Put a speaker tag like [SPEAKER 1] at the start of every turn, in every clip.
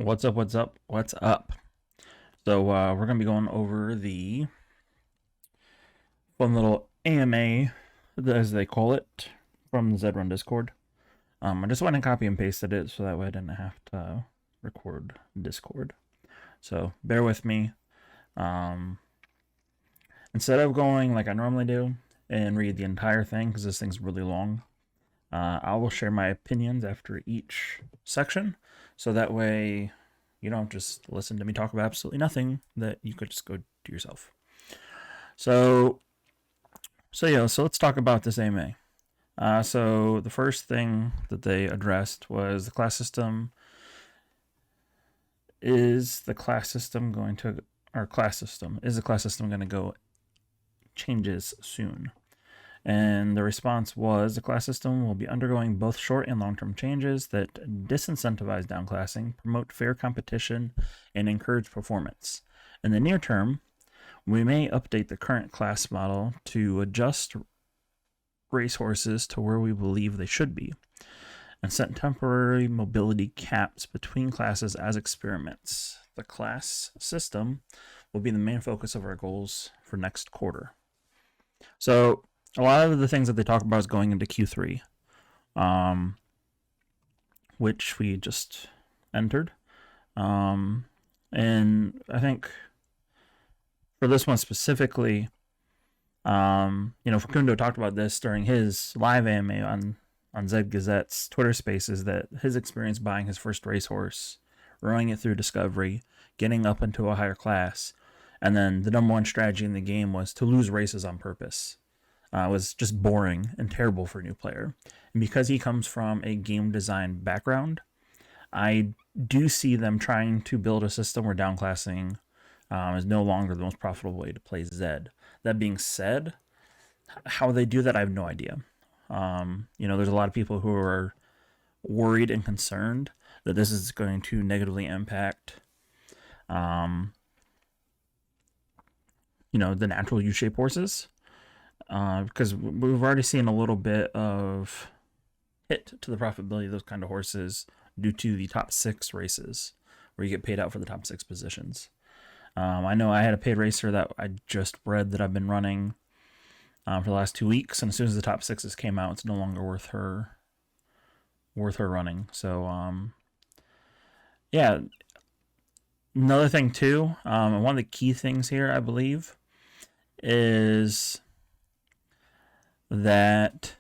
[SPEAKER 1] What's up? What's up? What's up? So we're gonna be going over the fun little AMA, as they call it, from the Zed Run Discord. I just went and copy and pasted it so that way I didn't have to record Discord. So bear with me. Um, Instead of going like I normally do and read the entire thing because this thing's really long, I will share my opinions after each section, so that way you don't just listen to me talk about absolutely nothing, that you could just go do yourself. So let's talk about this AMA. So the first thing that they addressed was the class system. Is the class system going to go changes soon? And the response was the class system will be undergoing both short and long-term changes that disincentivize downclassing, promote fair competition, and encourage performance. In the near term, we may update the current class model to adjust racehorses to where we believe they should be, and set temporary mobility caps between classes as experiments. The class system will be the main focus of our goals for next quarter. So a lot of the things that they talk about is going into Q3, which we just entered. And I think for this one specifically, Facundo talked about this during his live AMA on Zed Gazette's Twitter Spaces, that his experience buying his first racehorse, rowing it through Discovery, getting up into a higher class, and then the number one strategy in the game was to lose races on purpose. Was just boring and terrible for a new player. And because he comes from a game design background, I do see them trying to build a system where downclassing is no longer the most profitable way to play Zed. That being said, how they do that, I have no idea. There's a lot of people who are worried and concerned that this is going to negatively impact, the natural U-shape horses. Because we've already seen a little bit of hit to the profitability of those kind of horses due to the top 6 races, where you get paid out for the top 6 positions. I know I had a paid racer that I just bred that I've been running for the last 2 weeks, and as soon as the top 6s came out, it's no longer worth her running. So yeah. Another thing too, and one of the key things here, I believe, is that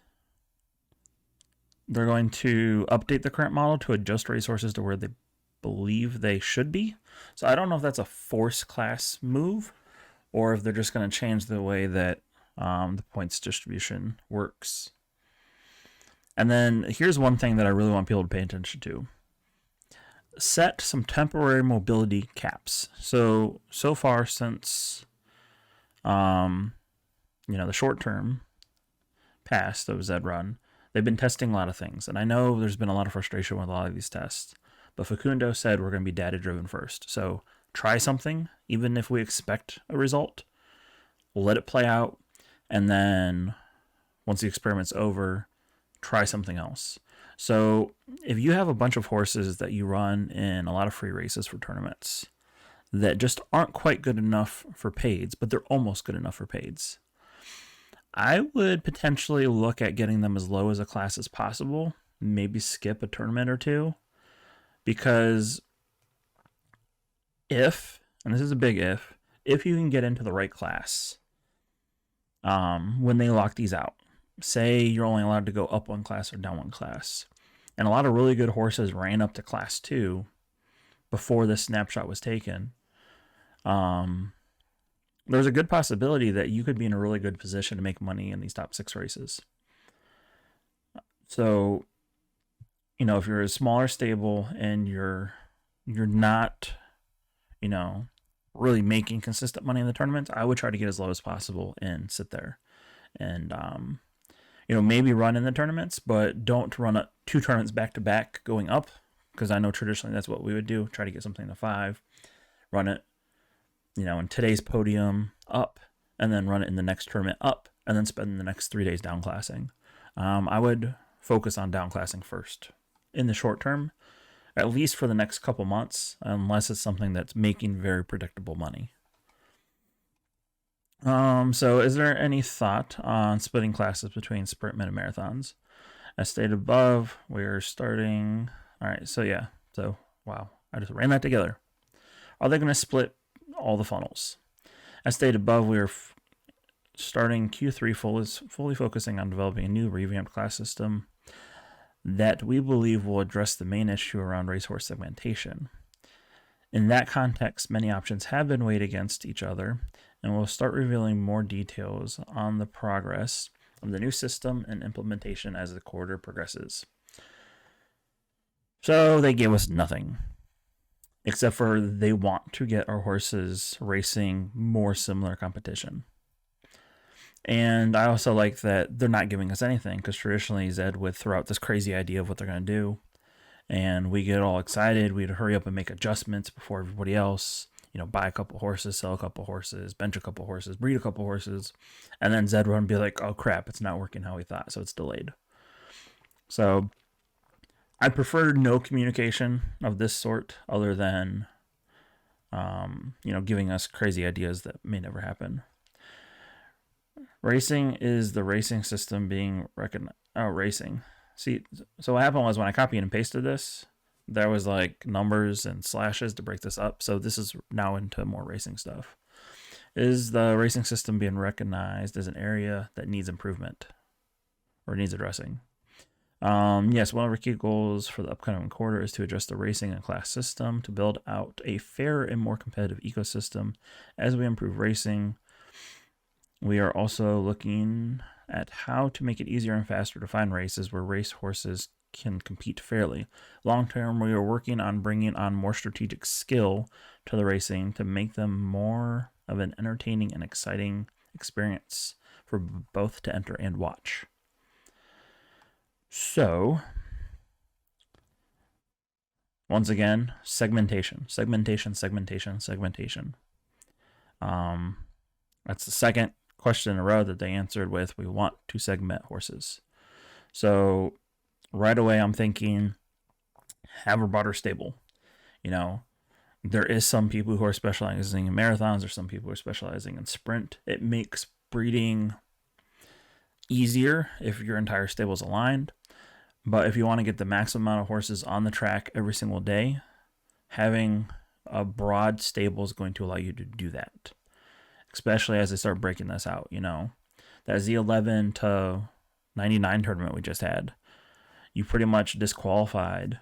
[SPEAKER 1] they're going to update the current model to adjust racehorses to where they believe they should be. So I don't know if that's a force class move, or if they're just going to change the way that the points distribution works. And then here's one thing that I really want people to pay attention to. Set some temporary mobility caps. So far since the short term past of Zed Run, they've been testing a lot of things, and I know there's been a lot of frustration with a lot of these tests, but Facundo said we're going to be data driven first. So try something, even if we expect a result, we'll let it play out, and then once the experiment's over, try something else. So if you have a bunch of horses that you run in a lot of free races for tournaments that just aren't quite good enough for paids, but they're almost good enough for paids, I would potentially look at getting them as low as a class as possible, maybe skip a tournament or two, because if, and this is a big if you can get into the right class, when they lock these out, say you're only allowed to go up one class or down one class, and a lot of really good horses ran up to class 2 before this snapshot was taken, there's a good possibility that you could be in a really good position to make money in these top 6 races. So, if you're a smaller stable and you're not, really making consistent money in the tournament, I would try to get as low as possible and sit there. And, maybe run in the tournaments, but don't run 2 tournaments back to back going up, because I know traditionally that's what we would do. Try to get something to 5, run it, in today's podium up, and then run it in the next tournament up, and then spend the next 3 days downclassing. I would focus on downclassing first in the short term, at least for the next couple months, unless it's something that's making very predictable money. So is there any thought on splitting classes between sprint, mid, and marathons? As stated above, we're starting. All right, so yeah. So, wow, I just ran that together. Are they going to split all the funnels? As stated above, we are starting Q3 fully focusing on developing a new revamped class system that we believe will address the main issue around racehorse segmentation. In that context, many options have been weighed against each other, and we'll start revealing more details on the progress of the new system and implementation as the quarter progresses. So they gave us nothing, except for they want to get our horses racing more similar competition. And I also like that they're not giving us anything, because traditionally Zed would throw out this crazy idea of what they're going to do, and we get all excited. We'd hurry up and make adjustments before everybody else. Buy a couple horses, sell a couple horses, bench a couple horses, breed a couple horses, and then Zed Run be like, oh crap, it's not working how we thought, so it's delayed. So I prefer no communication of this sort, other than giving us crazy ideas that may never happen. Racing is the racing system being recognized. Oh, racing. See, so what happened was when I copied and pasted this, there was like numbers and slashes to break this up. So this is now into more racing stuff. Is the racing system being recognized as an area that needs improvement or needs addressing? Yes, one of our key goals for the upcoming quarter is to address the racing and class system to build out a fairer and more competitive ecosystem. As we improve racing, we are also looking at how to make it easier and faster to find races where race horses can compete fairly. Long term, we are working on bringing on more strategic skill to the racing to make them more of an entertaining and exciting experience for both to enter and watch. So, once again, segmentation. That's the second question in a row that they answered with, we want to segment horses. So right away I'm thinking, have a broader stable. There is some people who are specializing in marathons, or some people who are specializing in sprint. It makes breeding easier if your entire stable is aligned. But if you want to get the maximum amount of horses on the track every single day, having a broad stable is going to allow you to do that. Especially as they start breaking this out, that Z11 to 99 tournament we just had, you pretty much disqualified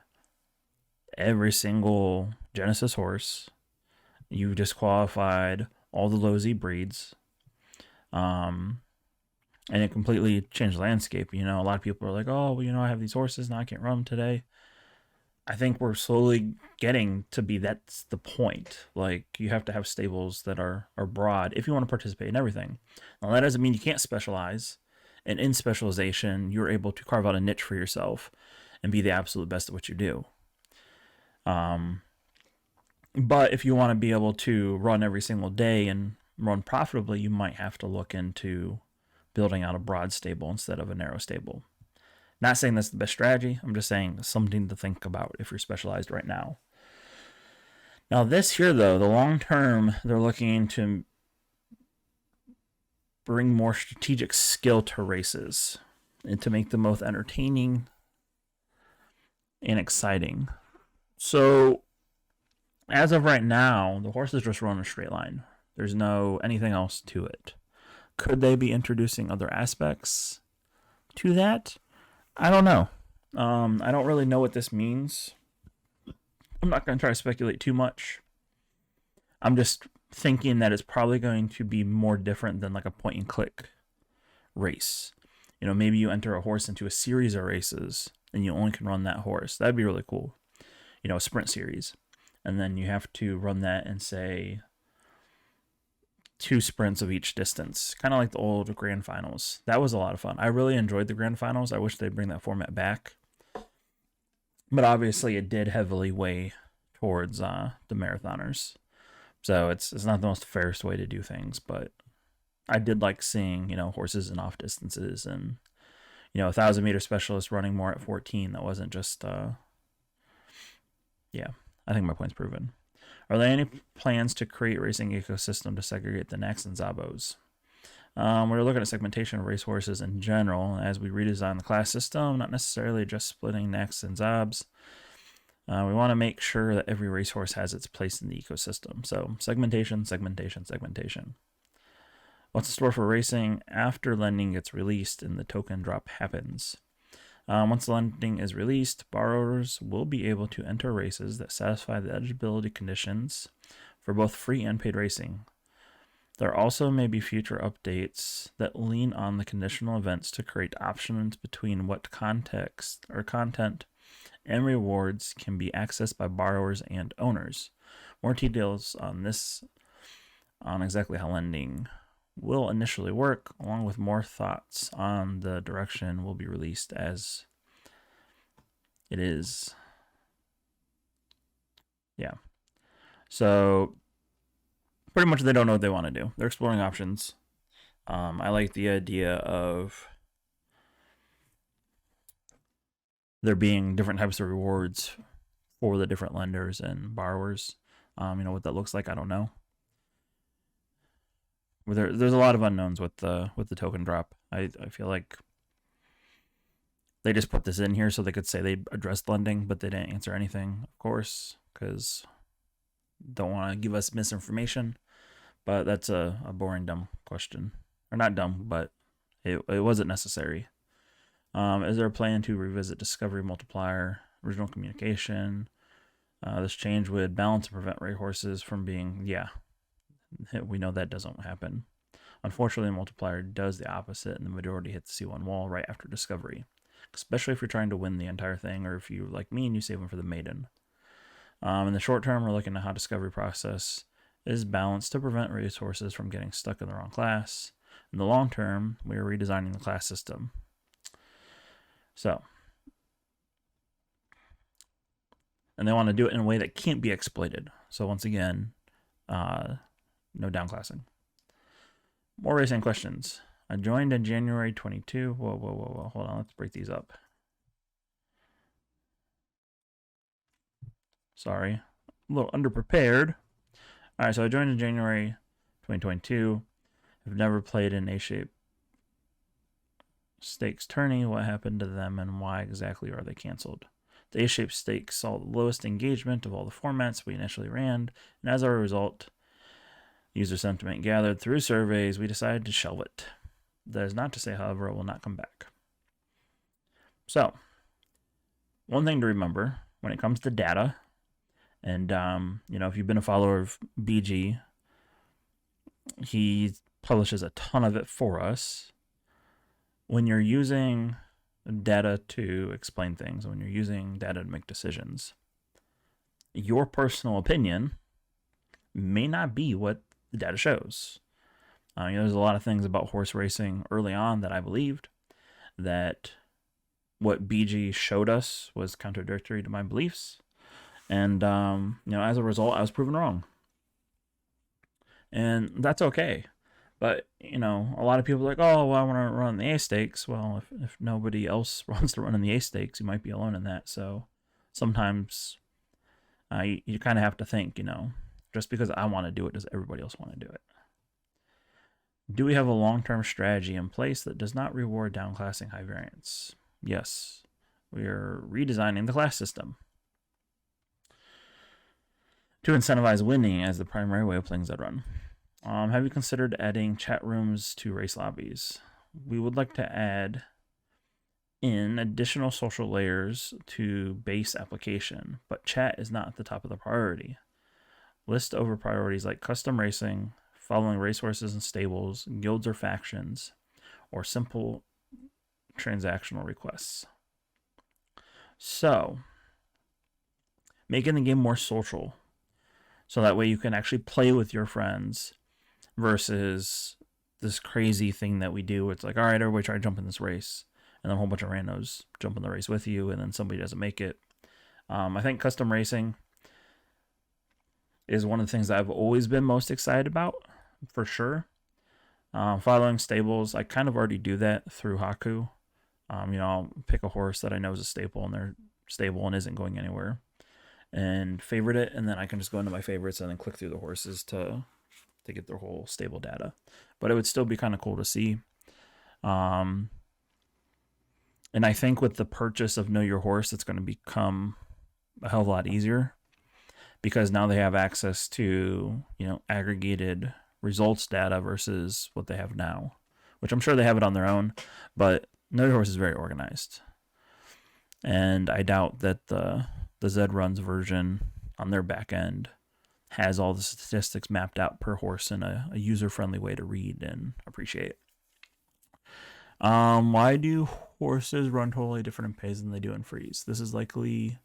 [SPEAKER 1] every single Genesis horse. You disqualified all the low Z breeds. And it completely changed the landscape. A lot of people are like, oh, well, I have these horses, now I can't run them today. I think we're slowly getting to be, that's the point. Like, you have to have stables that are broad if you want to participate in everything. Now, that doesn't mean you can't specialize. And in specialization, you're able to carve out a niche for yourself and be the absolute best at what you do. But if you want to be able to run every single day and run profitably, you might have to look into building out a broad stable instead of a narrow stable. Not saying that's the best strategy. I'm just saying something to think about if you're specialized right now. Now this here, though, the long term, they're looking to bring more strategic skill to races and to make them both entertaining and exciting. So as of right now, the horses just run a straight line. There's no anything else to it. Could they be introducing other aspects to that? I don't know. I don't really know what this means. I'm not going to try to speculate too much. I'm just thinking that it's probably going to be more different than like a point and click race. Maybe you enter a horse into a series of races and you only can run that horse. That'd be really cool. A sprint series. And then you have to run that in, say, 2 sprints of each distance, kind of like the old grand finals. That was a lot of fun. I really enjoyed the grand finals. I wish they'd bring that format back. But obviously it did heavily weigh towards the marathoners. So it's not the most fairest way to do things, but I did like seeing, horses in off distances and, 1,000-meter specialists running more at 14. That wasn't just Yeah, I think my point's proven. Are there any plans to create racing ecosystem to segregate the Necks and Zabos? We're looking at segmentation of racehorses in general as we redesign the class system, not necessarily just splitting Necks and Zabs. We want to make sure that every racehorse has its place in the ecosystem. So segmentation, segmentation, segmentation. What's in store for racing after lending gets released and the token drop happens? Once lending is released, borrowers will be able to enter races that satisfy the eligibility conditions for both free and paid racing. There also may be future updates that lean on the conditional events to create options between what context or content and rewards can be accessed by borrowers and owners. More details on this, on exactly how lending will initially work, along with more thoughts on the direction, will be released as it is. Yeah. So pretty much they don't know what they want to do. They're exploring options. I like the idea of there being different types of rewards for the different lenders and borrowers. What that looks like, I don't know. There's a lot of unknowns with the token drop. I feel like they just put this in here so they could say they addressed lending, but they didn't answer anything, of course, because don't want to give us misinformation. But that's a boring, dumb question. Or not dumb, but it wasn't necessary. Is there a plan to revisit Discovery Multiplier, original communication? This change would balance and prevent racehorses from being, we know that doesn't happen. Unfortunately, Multiplier does the opposite, and the majority hit the C1 wall right after Discovery, especially if you're trying to win the entire thing, or if you, like me, and you save them for the maiden. In the short term, we're looking at how discovery process is balanced to prevent racehorses from getting stuck in the wrong class. In the long term, we are redesigning the class system. So, and they want to do it in a way that can't be exploited. So once again, no downclassing. More racing questions. I joined in January 22. Whoa. Hold on, let's break these up. Sorry, a little underprepared. All right, so I joined in January 2022. I've never played an A-shape stakes tourney. What happened to them and why exactly are they canceled? The A-shape stakes saw the lowest engagement of all the formats we initially ran, and as a result, user sentiment gathered through surveys, we decided to shelve it. That is not to say, however, it will not come back. So, one thing to remember when it comes to data, and if you've been a follower of BG, he publishes a ton of it for us. When you're using data to explain things, when you're using data to make decisions, your personal opinion may not be what the data shows. There's a lot of things about horse racing early on that I believed that what BG showed us was contradictory to my beliefs. And, as a result, I was proven wrong. And that's okay. But, a lot of people are like, oh, well, I want to run the A stakes. Well, if nobody else wants to run in the A stakes, you might be alone in that. So sometimes you kind of have to think, just because I want to do it, does everybody else want to do it? Do we have a long-term strategy in place that does not reward downclassing high variance? Yes. We are redesigning the class system to incentivize winning as the primary way of playing Zed Run. Have you considered adding chat rooms to race lobbies? We would like to add in additional social layers to base application, but chat is not at the top of the priority. List over priorities like custom racing, following racehorses and stables, guilds or factions, or simple transactional requests. So, making the game more social, so that way you can actually play with your friends versus this crazy thing that we do. It's like, all right, everybody try to jump in this race, and then a whole bunch of randos jump in the race with you, and then somebody doesn't make it. I think custom racing is one of the things that I've always been most excited about, for sure. Following stables, I kind of already do that through Haku. I'll pick a horse that I know is a staple, and they're stable and isn't going anywhere. and favorite it, and then I can just go into my favorites and then click through the horses to get their whole stable data. But it would still be kind of cool to see. And I think with the purchase of Know Your Horse, it's going to become a hell of a lot easier, because now they have access to, aggregated results data versus what they have now, which I'm sure they have it on their own, but Know Your Horse is very organized. And I doubt that the Zed Run's version on their back end has all the statistics mapped out per horse in a user-friendly way to read and appreciate. Why do horses run totally different in pays than they do in freeze? This is likely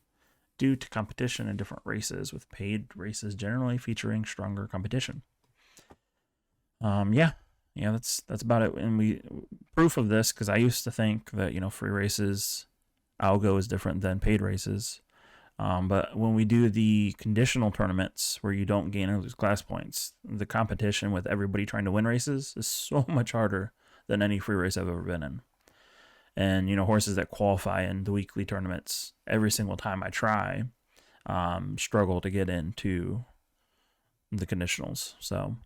[SPEAKER 1] due to competition in different races, with paid races generally featuring stronger competition. Yeah, that's about it. And we proof of this, because I used to think that free races algo is different than paid races. But when we do the conditional tournaments where you don't gain or lose class points, the competition with everybody trying to win races is so much harder than any free race I've ever been in. And, horses that qualify in the weekly tournaments every single time I try struggle to get into the conditionals. So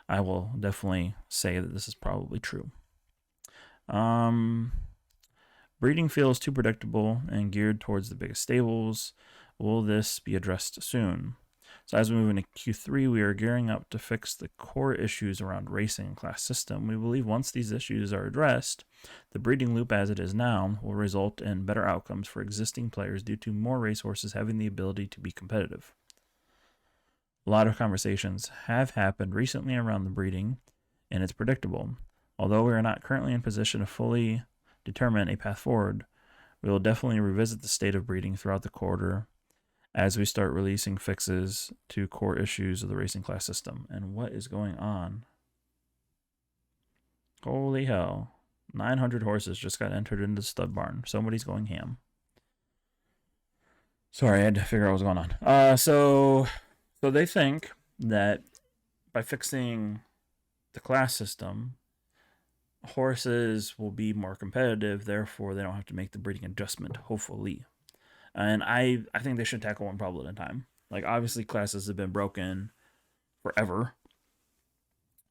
[SPEAKER 1] I will definitely say that this is probably true. Breeding feels too predictable and geared towards the biggest stables. Will this be addressed soon? So as we move into Q3, we are gearing up to fix the core issues around racing and class system. We believe once these issues are addressed, the breeding loop as it is now will result in better outcomes for existing players due to more racehorses having the ability to be competitive. A lot of conversations have happened recently around the breeding, and it's predictable. Although we are not currently in position to fully determine a path forward, we will definitely revisit the state of breeding throughout the quarter as we start releasing fixes to core issues of the racing class system. And what is going on? Holy hell. 900 horses just got entered into the stud barn. Somebody's going ham. Sorry, I had to figure out what was going on. So they think that by fixing the class system, horses will be more competitive, therefore they don't have to make the breeding adjustment, hopefully. And I think they should tackle one problem at a time. Like, obviously, classes have been broken forever.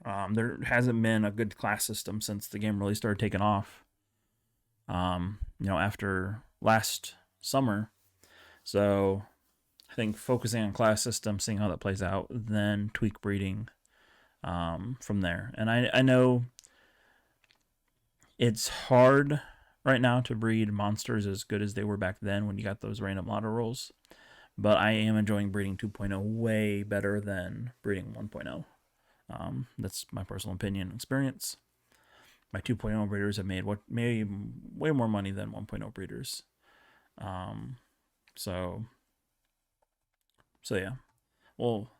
[SPEAKER 1] There hasn't been a good class system since the game really started taking off. After last summer. So I think focusing on class system, seeing how that plays out, then tweak breeding from there. And I know it's hard right now to breed monsters as good as they were back then when you got those random lotto rolls. But I am enjoying breeding 2.0 way better than breeding 1.0. That's my personal opinion and experience. My 2.0 breeders have made way more money than 1.0 breeders. So yeah. Well,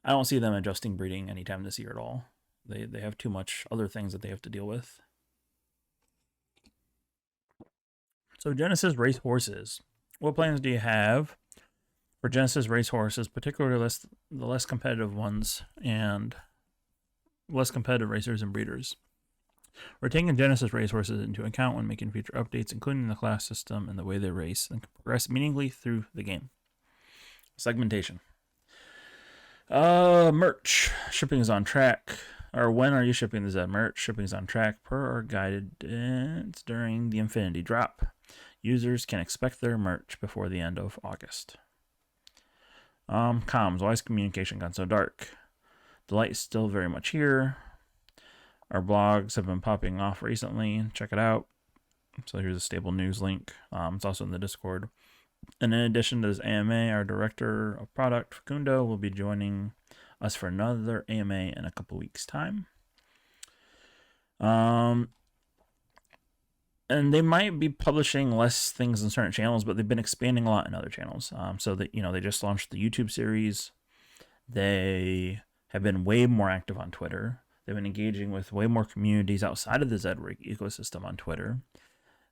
[SPEAKER 1] I don't see them adjusting breeding anytime this year at all. They have too much other things that they have to deal with. So Genesis race horses. What plans do you have for Genesis race horses, particularly the less competitive ones and less competitive racers and breeders? We're taking Genesis race horses into account when making future updates, including the class system and the way they race, and progress meaningfully through the game. Segmentation. Merch. Shipping is on track. Or when are you shipping the Zed merch? Shipping is on track per our guidance during the Infinity drop. Users can expect their merch before the end of August. Comms. Why has communication gone so dark? The light is still very much here. Our blogs have been popping off recently. Check it out. So here's a stable news link. It's also in the Discord. And in addition to this AMA, our director of product, Facundo, will be joining us for another AMA in a couple weeks' time. And they might be publishing less things in certain channels, but they've been expanding a lot in other channels. So that they just launched the YouTube series. They have been way more active on Twitter. They've been engaging with way more communities outside of the Zed ecosystem on Twitter.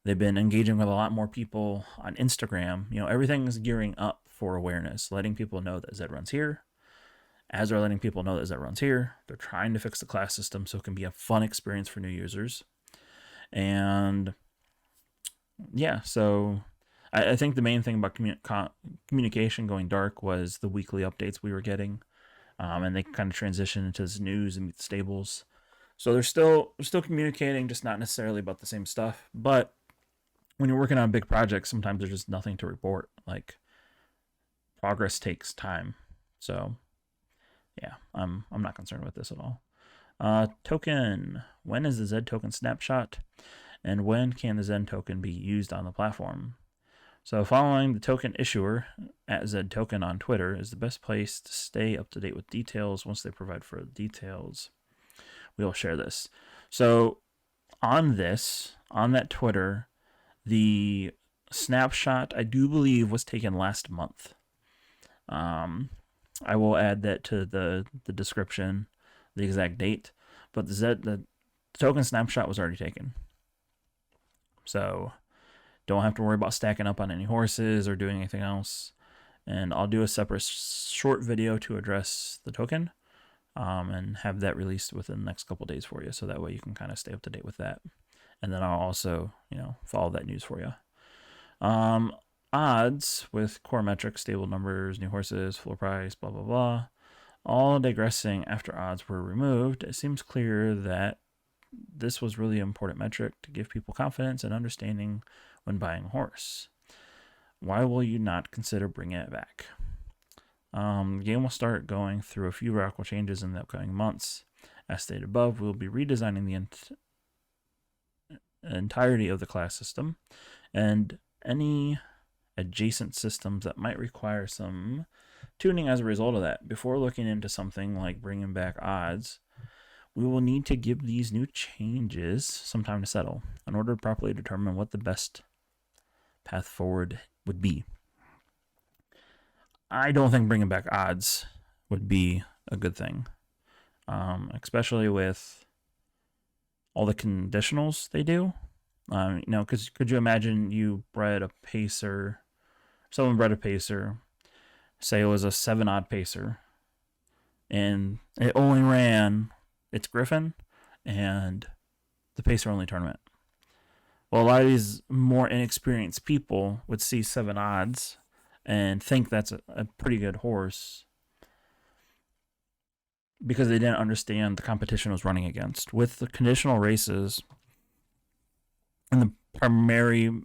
[SPEAKER 1] They've been engaging with a lot more people on Instagram. Everything is gearing up for awareness, letting people know that Zed Run's here. As they're letting people know that Zed Run's here, they're trying to fix the class system so it can be a fun experience for new users. And yeah, so I think the main thing about communication going dark was the weekly updates we were getting, and they kind of transitioned into this news and meet the stables. So they're still communicating, just not necessarily about the same stuff. But when you're working on big projects, sometimes there's just nothing to report. Like progress takes time. So yeah, I'm not concerned with this at all. Token. When is the Zed token snapshot? And when can the Zed token be used on the platform? So following the token issuer at Zed token on Twitter is the best place to stay up to date with details. Once they provide further details, we will share this. So on that Twitter, the snapshot, I do believe, was taken last month. I will add that to the description, the exact date. But the token snapshot was already taken. So don't have to worry about stacking up on any horses or doing anything else. And I'll do a separate short video to address the token, and have that released within the next couple days for you. So that way you can kind of stay up to date with that. And then I'll also, follow that news for you. Odds with core metrics, stable numbers, new horses, floor price, blah, blah, blah. All digressing after odds were removed, it seems clear that this was really an important metric to give people confidence and understanding when buying a horse. Why will you not consider bringing it back? The game will start going through a few radical changes in the upcoming months. As stated above, we will be redesigning the entirety of the class system and any adjacent systems that might require some tuning as a result of that. Before looking into something like bringing back odds, we will need to give these new changes some time to settle in order to properly determine what the best path forward would be. I don't think bringing back odds would be a good thing, especially with all the conditionals they do. Because could you imagine you bred a pacer, someone bred a pacer, say it was a 7-odd pacer, and it only ran its Griffin and the pacer only tournament. Well, a lot of these more inexperienced people would see 7 odds and think that's a pretty good horse because they didn't understand the competition was running against. With the conditional races and the primary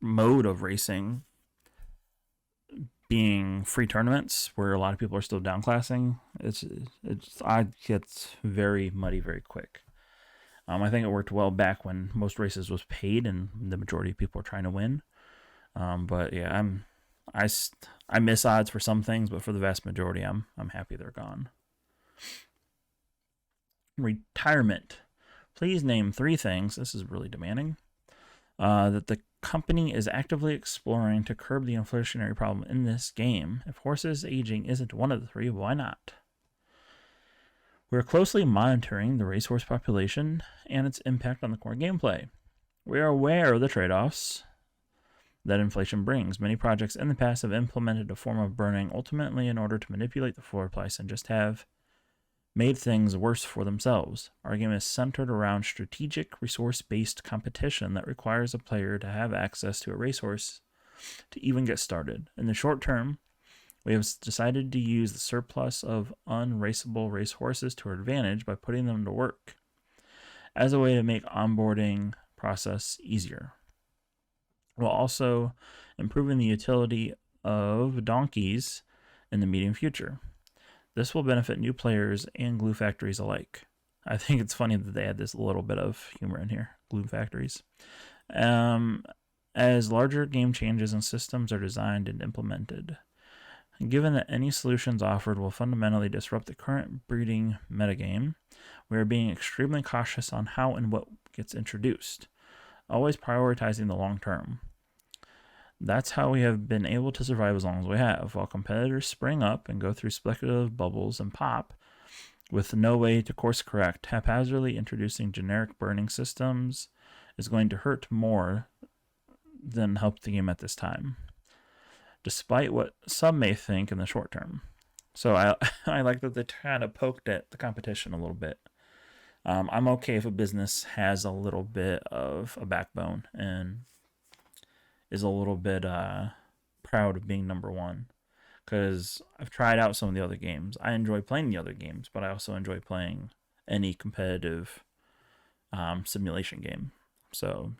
[SPEAKER 1] mode of racing being free tournaments where a lot of people are still downclassing, it gets very muddy very quick. I think it worked well back when most races was paid and the majority of people were trying to win. But yeah, I miss odds for some things, but for the vast majority, I'm happy they're gone. Retirement. Please name 3 things. This is really demanding. That the company is actively exploring to curb the inflationary problem in this game. If horses aging isn't one of the 3, why not? We're closely monitoring the racehorse population and its impact on the core gameplay. We are aware of the trade-offs that inflation brings. Many projects in the past have implemented a form of burning ultimately in order to manipulate the floor price and just have made things worse for themselves. Our game is centered around strategic, resource-based competition that requires a player to have access to a racehorse to even get started. In the short term, we have decided to use the surplus of unraceable racehorses to our advantage by putting them to work as a way to make onboarding process easier, while also improving the utility of donkeys in the medium future. This will benefit new players and glue factories alike. I think it's funny that they had this little bit of humor in here, glue factories. As larger game changes and systems are designed and implemented. Given that any solutions offered will fundamentally disrupt the current breeding metagame, we are being extremely cautious on how and what gets introduced, always prioritizing the long term. That's how we have been able to survive as long as we have, while competitors spring up and go through speculative bubbles and pop with no way to course correct. Haphazardly introducing generic burning systems is going to hurt more than help the game at this time, despite what some may think in the short term. So I like that they kind of poked at the competition a little bit. I'm okay if a business has a little bit of a backbone and is a little bit proud of being number one, because I've tried out some of the other games. I enjoy playing the other games, but I also enjoy playing any competitive simulation game. So,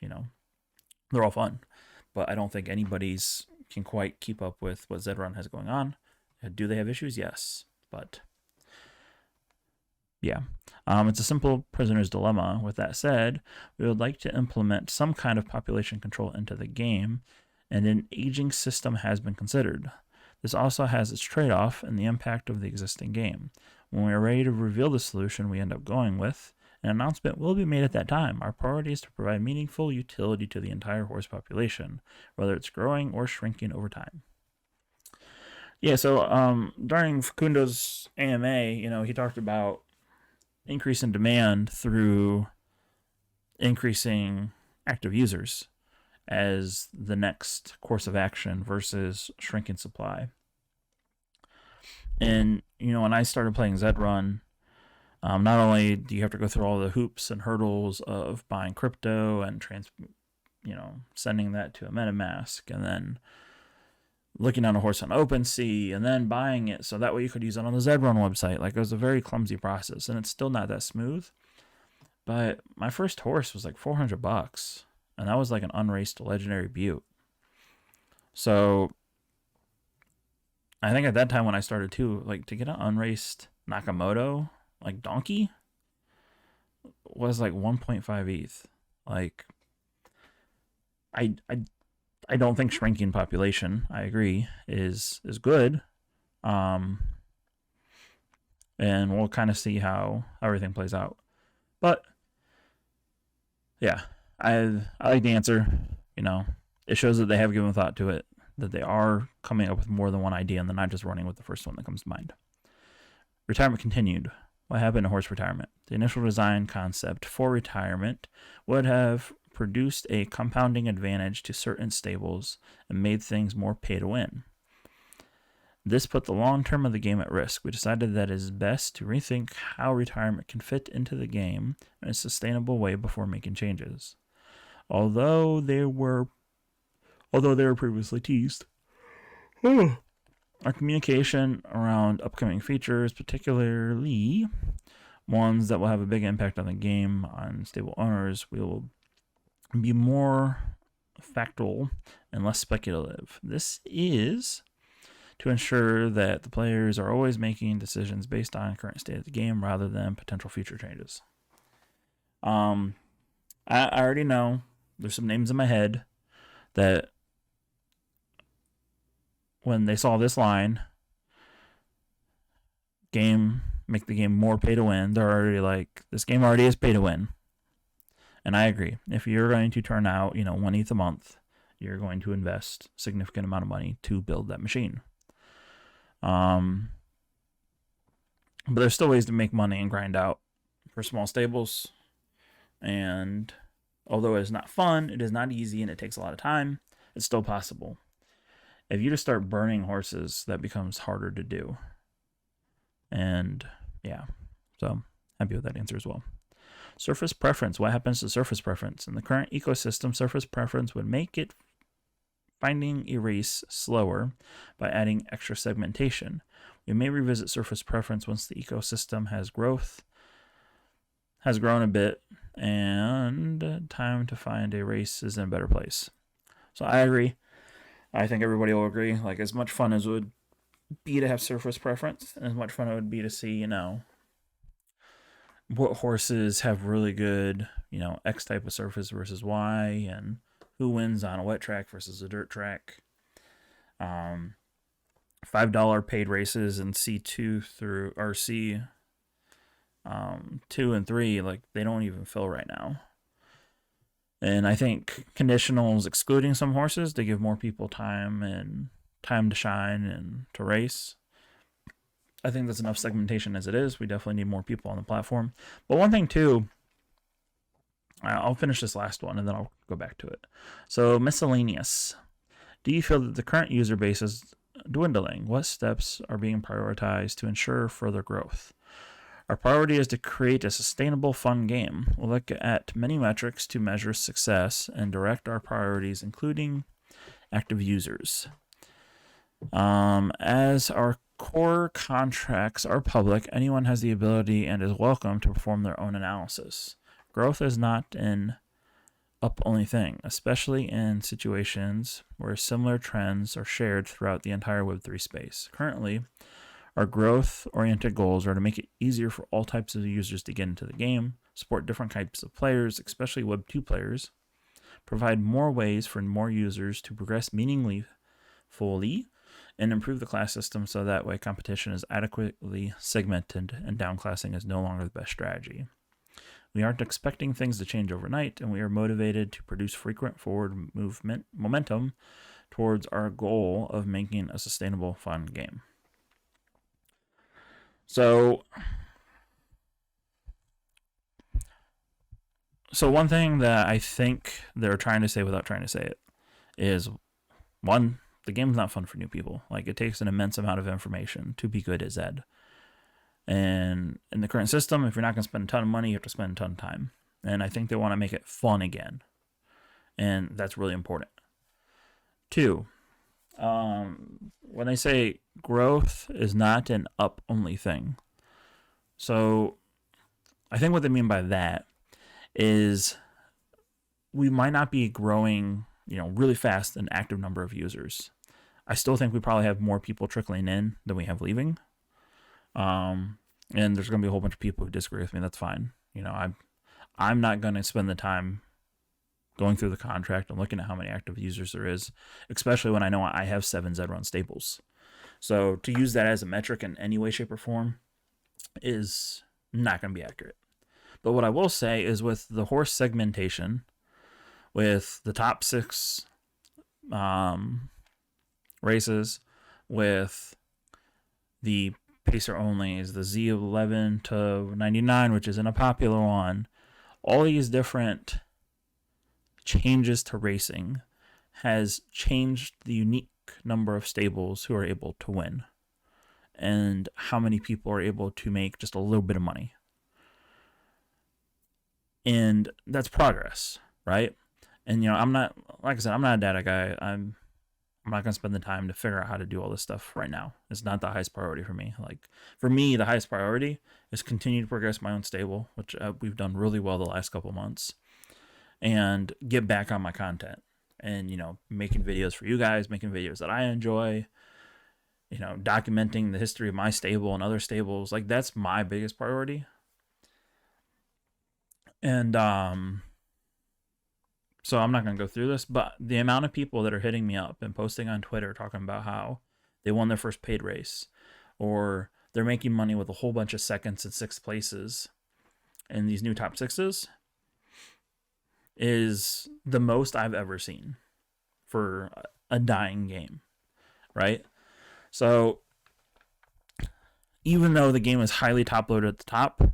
[SPEAKER 1] they're all fun, but I don't think anybody's can quite keep up with what Zed Run has going on. Do they have issues? Yes, but yeah. It's a simple prisoner's dilemma. With that said, we would like to implement some kind of population control into the game, and an aging system has been considered. This also has its trade-off in the impact of the existing game. When we are ready to reveal the solution we end up going with, an announcement will be made at that time. Our priority is to provide meaningful utility to the entire horse population, whether it's growing or shrinking over time. Yeah, so during Facundo's AMA, he talked about increase in demand through increasing active users as the next course of action versus shrinking supply. And, when I started playing Zed Run, not only do you have to go through all the hoops and hurdles of buying crypto and sending that to a MetaMask, and then looking on a horse on OpenSea, and then buying it so that way you could use it on the Zed Run website. Like, it was a very clumsy process, and it's still not that smooth. But my first horse was like $400, and that was like an unraced legendary butte. So I think at that time when I started too, like, to get an unraced Nakamoto, like donkey, was like 1.5 ETH. Like, I don't think shrinking population, I agree, is good. And we'll kind of see how everything plays out. But yeah, I like the answer. It shows that they have given thought to it, that they are coming up with more than one idea and they're not just running with the first one that comes to mind. Retirement continued. What happened to horse retirement? The initial design concept for retirement would have produced a compounding advantage to certain stables and made things more pay to win. This put the long term of the game at risk. We decided that it is best to rethink how retirement can fit into the game in a sustainable way before making changes. Although they were previously teased, our communication around upcoming features, particularly ones that will have a big impact on the game, on stable owners, will be more factual and less speculative. This is to ensure that the players are always making decisions based on current state of the game rather than potential future changes. I already know there's some names in my head that when they saw this line, make the game more pay to win, they're already like, this game already is pay to win. And I agree. If you're going to turn out, 1 ETH a month, you're going to invest a significant amount of money to build that machine. But there's still ways to make money and grind out for small stables. And although it is not fun, it is not easy, and it takes a lot of time, it's still possible. If you just start burning horses, that becomes harder to do. And yeah, so happy with that answer as well. Surface preference. What happens to surface preference? In the current ecosystem, surface preference would make it finding a race slower by adding extra segmentation. We may revisit surface preference once the ecosystem has grown a bit, and time to find a race is in a better place. So I agree. I think everybody will agree. Like, as much fun as it would be to have surface preference, and as much fun it would be to see, what horses have really good, X type of surface versus Y, and who wins on a wet track versus a dirt track. $5 paid races in C2 through RC 2 and 3, like, they don't even fill right now. And I think conditionals excluding some horses to give more people time to shine and to race. I think that's enough segmentation as it is. We definitely need more people on the platform. But one thing too, I'll finish this last one and then I'll go back to it. So miscellaneous. Do you feel that the current user base is dwindling? What steps are being prioritized to ensure further growth? Our priority is to create a sustainable, fun game. We'll look at many metrics to measure success and direct our priorities, including active users. As our core contracts are public, anyone has the ability and is welcome to perform their own analysis. Growth is not an up-only thing, especially in situations where similar trends are shared throughout the entire Web3 space. Currently, our growth-oriented goals are to make it easier for all types of users to get into the game, support different types of players, especially Web2 players, provide more ways for more users to progress meaningfully, and improve the class system so that way competition is adequately segmented and downclassing is no longer the best strategy. We aren't expecting things to change overnight, and we are motivated to produce frequent forward momentum towards our goal of making a sustainable, fun game. So one thing that I think they're trying to say without trying to say it is, one, the game's not fun for new people. Like, it takes an immense amount of information to be good at Zed. And in the current system, if you're not going to spend a ton of money, you have to spend a ton of time. And I think they want to make it fun again. And that's really important. Two, when they say growth is not an up-only thing. So I think what they mean by that is we might not be growing, really fast an active number of users. I still think we probably have more people trickling in than we have leaving. And there's going to be a whole bunch of people who disagree with me. That's fine. I'm not going to spend the time going through the contract and looking at how many active users there is, especially when I know I have 7 ZEDRUN staples. So to use that as a metric in any way, shape, or form is not going to be accurate. But what I will say is, with the horse segmentation, with the top 6 races, with the pacer onlys, the Z11 to 99, which isn't a popular one, all these different changes to racing has changed the unique number of stables who are able to win and how many people are able to make just a little bit of money. And that's progress, right? And I'm not, like I said, I'm not a data guy. I'm not going to spend the time to figure out how to do all this stuff right now. It's not the highest priority for me. Like, for me, the highest priority is continue to progress my own stable, which we've done really well the last couple months, and get back on my content and, making videos for you guys, making videos that I enjoy, documenting the history of my stable and other stables. Like, that's my biggest priority. And, so I'm not going to go through this, but the amount of people that are hitting me up and posting on Twitter talking about how they won their first paid race, or they're making money with a whole bunch of seconds and 6th places in these new top 6s, is the most I've ever seen for a dying game, right? So even though the game is highly top-loaded at the top,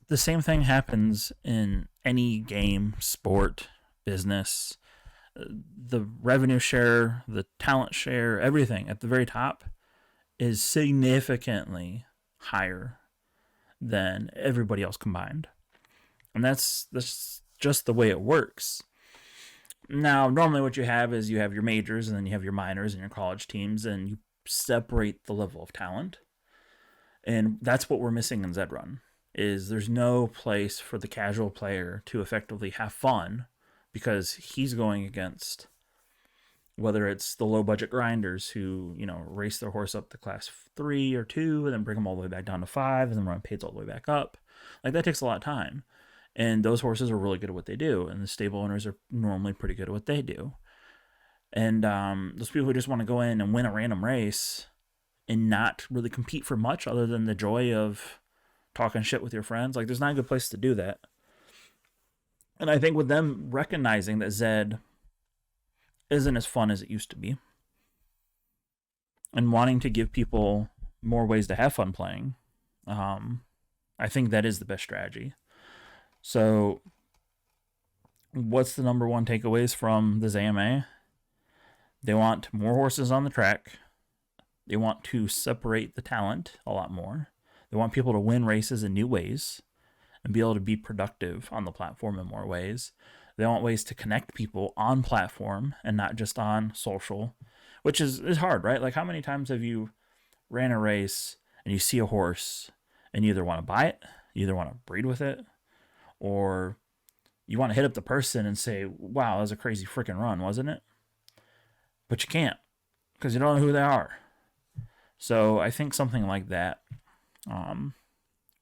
[SPEAKER 1] the same thing happens in any game, sport, business. The revenue share, the talent share, everything at the very top is significantly higher than everybody else combined. And that's just the way it works. Now, normally what you have is you have your majors, and then you have your minors and your college teams, and you separate the level of talent. And that's what we're missing in Zed Run. Is there's no place for the casual player to effectively have fun, because he's going against, whether it's the low budget grinders who, race their horse up to class 3 or 2 and then bring them all the way back down to 5 and then run pays all the way back up. Like, that takes a lot of time. And those horses are really good at what they do, and the stable owners are normally pretty good at what they do. And those people who just want to go in and win a random race and not really compete for much other than the joy of talking shit with your friends, like, there's not a good place to do that. And I think with them recognizing that Zed isn't as fun as it used to be, and wanting to give people more ways to have fun playing, I think that is the best strategy. So what's the number one takeaways from this AMA? They want more horses on the track. They want to separate the talent a lot more. They want people to win races in new ways and be able to be productive on the platform in more ways. They want ways to connect people on platform and not just on social, which is hard, right? Like, how many times have you ran a race and you see a horse and you either want to buy it, you either want to breed with it, or you want to hit up the person and say, wow, that was a crazy freaking run, wasn't it? But you can't because you don't know who they are. So I think something like that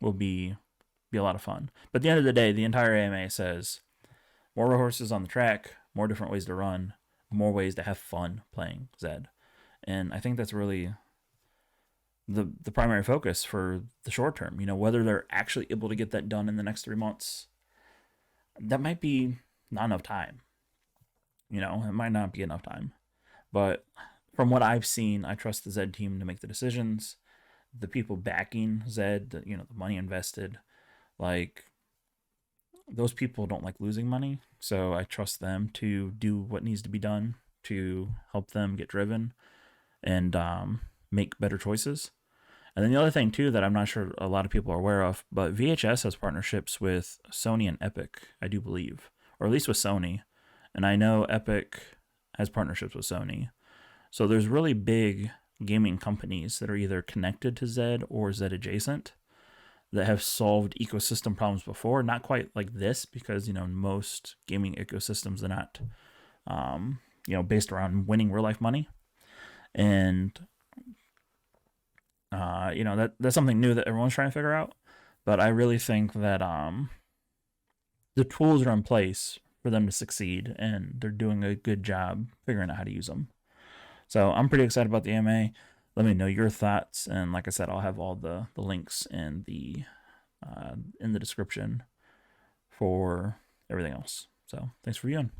[SPEAKER 1] will be a lot of fun. But at the end of the day, the entire AMA says more horses on the track, more different ways to run, more ways to have fun playing Zed. And I think that's really the primary focus for the short term. You know, whether they're actually able to get that done in the next 3 months, that might be not enough time. You know, it might not be enough time. But from what I've seen, I trust the Zed team to make the decisions. The people backing Zed, you know, the money invested, like, those people don't like losing money. So I trust them to do what needs to be done to help them get driven and make better choices. And then the other thing too that I'm not sure a lot of people are aware of, but VHS has partnerships with Sony and Epic, I do believe, or at least with Sony. And I know Epic has partnerships with Sony. So there's really big gaming companies that are either connected to Zed or Zed adjacent that have solved ecosystem problems before. Not quite like this, because, you know, most gaming ecosystems are not, you know, based around winning real life money. And you know, that's something new that everyone's trying to figure out. But I really think that the tools are in place for them to succeed, and they're doing a good job figuring out how to use them. So I'm pretty excited about the AMA. Let me know your thoughts, and like I said, I'll have all the links in the description for everything else. So thanks for viewing.